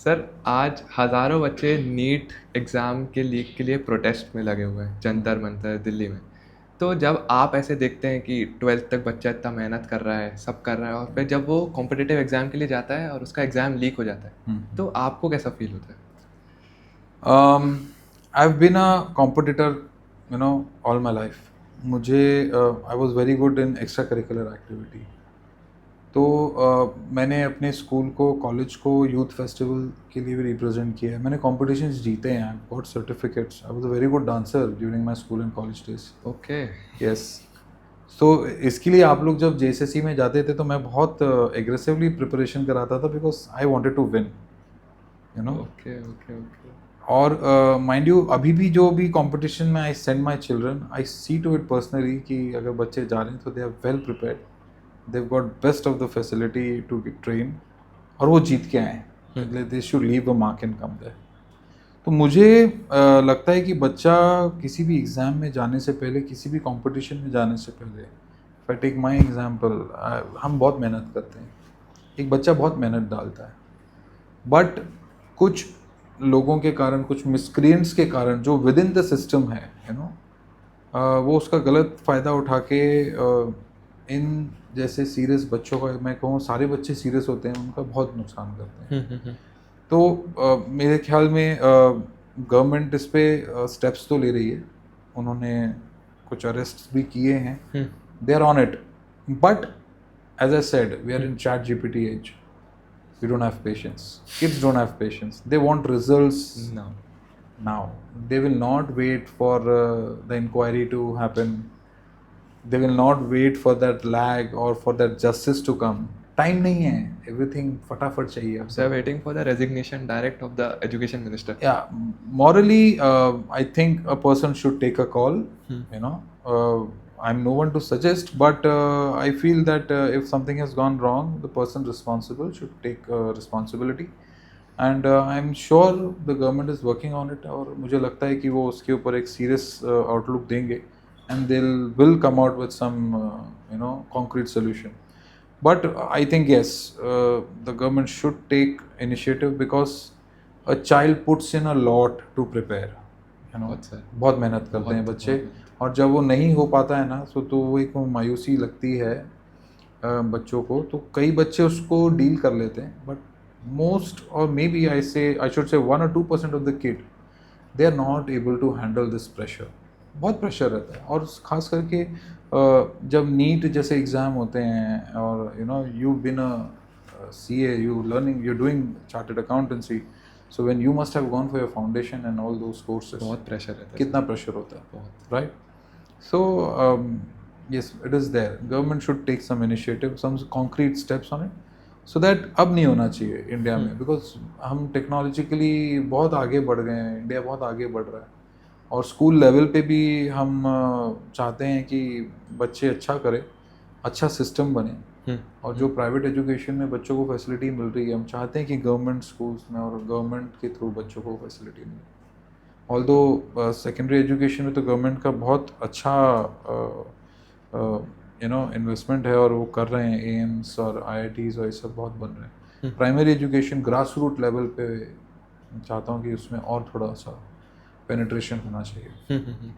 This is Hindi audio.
सर आज हज़ारों बच्चे नीट एग्ज़ाम के लीक के लिए प्रोटेस्ट में लगे हुए हैं जंतर मंतर दिल्ली में। तो जब आप ऐसे देखते हैं कि 12th तक बच्चा इतना मेहनत कर रहा है, सब कर रहा है और फिर जब वो कॉम्पिटिटिव एग्ज़ाम के लिए जाता है और उसका एग्ज़ाम लीक हो जाता है, तो आपको कैसा फ़ील होता है? I've been a competitor, all my life. मुझे I was very good in extra curricular activity. तो मैंने अपने स्कूल को, कॉलेज को यूथ फेस्टिवल के लिए भी रिप्रेजेंट किया है. मैंने कॉम्पिटिशन्स जीते हैं, got certificates. I was a very good dancer during my school and college days. Okay. Yes. तो इसके लिए आप लोग जब जेएसएससी में जाते थे तो मैं बहुत एग्रेसिवली प्रिपरेशन कराता था because I wanted to win, okay, okay, okay. और माइंड यू अभी भी जो भी कंपटीशन में I send my children, I see to it personally कि अगर बच्चे जा रहे हैं तो they are well prepared, they have got best of the facility to train, और वो जीत के आए. They should leave a mark and come there. तो मुझे लगता है कि बच्चा किसी भी एग्ज़ाम में जाने से पहले, किसी भी कंपटीशन में जाने से पहले, if I take my example, हम बहुत मेहनत करते हैं. एक बच्चा बहुत मेहनत डालता है, बट कुछ लोगों के कारण, कुछ मिसक्रिएंट्स के कारण जो विद इन द सिस्टम है, वो उसका गलत फ़ायदा उठा के इन जैसे सीरियस बच्चों का, मैं कहूँ सारे बच्चे सीरियस होते हैं, उनका बहुत नुकसान करते हैं. तो मेरे ख्याल में गवर्नमेंट इस पे स्टेप्स तो ले रही है. उन्होंने कुछ अरेस्ट भी किए हैं. They are on it. But as I said, we are in ChatGPT age. We don't have patience. Kids don't have patience. They want results No. now. They will not wait for the inquiry to happen. They will not wait for that lag or for that justice to come. Time नहीं है. Everything फटाफट चाहिए. So you're waiting for the resignation direct of the education minister. Yeah, morally, I think a person should take a call. I'm no one to suggest, but I feel that if something has gone wrong, the person responsible should take responsibility. And I'm sure the government is working on it. और मुझे लगता है कि वो उसके ऊपर एक serious outlook देंगे, and they will come out with some concrete solution. But I think yes, the government should take initiative because a child puts in a lot to prepare. बहुत मेहनत करते हैं बच्चे, और जब वो नहीं हो पाता है ना, तो वो एक मायूसी लगती है बच्चों को. तो कई बच्चे उसको डील कर लेते हैं, बट मोस्ट, और may B I should say 1 or 2% of the kid, they are not able to handle this pressure. बहुत प्रेशर रहता है, और ख़ास करके जब नीट जैसे एग्ज़ाम होते हैं, और you been a CA, you learning, you doing chartered accountancy, so when you must have gone for your foundation and all those courses, बहुत प्रेशर रहता है. कितना प्रेशर होता है, बहुत. right? So yes, it is there. Government should take some initiative, some concrete steps on it, so that अब नहीं होना चाहिए इंडिया में, because हम टेक्नोलॉजिकली बहुत आगे बढ़ गए हैं. इंडिया बहुत आगे बढ़ रहा है, और स्कूल लेवल पे भी हम चाहते हैं कि बच्चे अच्छा करें, अच्छा सिस्टम बने. और जो प्राइवेट एजुकेशन में बच्चों को फैसिलिटी मिल रही है, हम चाहते हैं कि गवर्नमेंट स्कूल्स में और गवर्नमेंट के थ्रू बच्चों को फैसिलिटी मिले. ऑल्दो सेकेंडरी एजुकेशन में तो गवर्नमेंट का बहुत अच्छा इन्वेस्टमेंट है, और वो कर रहे हैं. एम्स और IITs और ये सब बहुत बन रहे हैं. Primary education grass root level पे चाहता हूँ कि उसमें और थोड़ा सा पेनिट्रेशन होना चाहिए.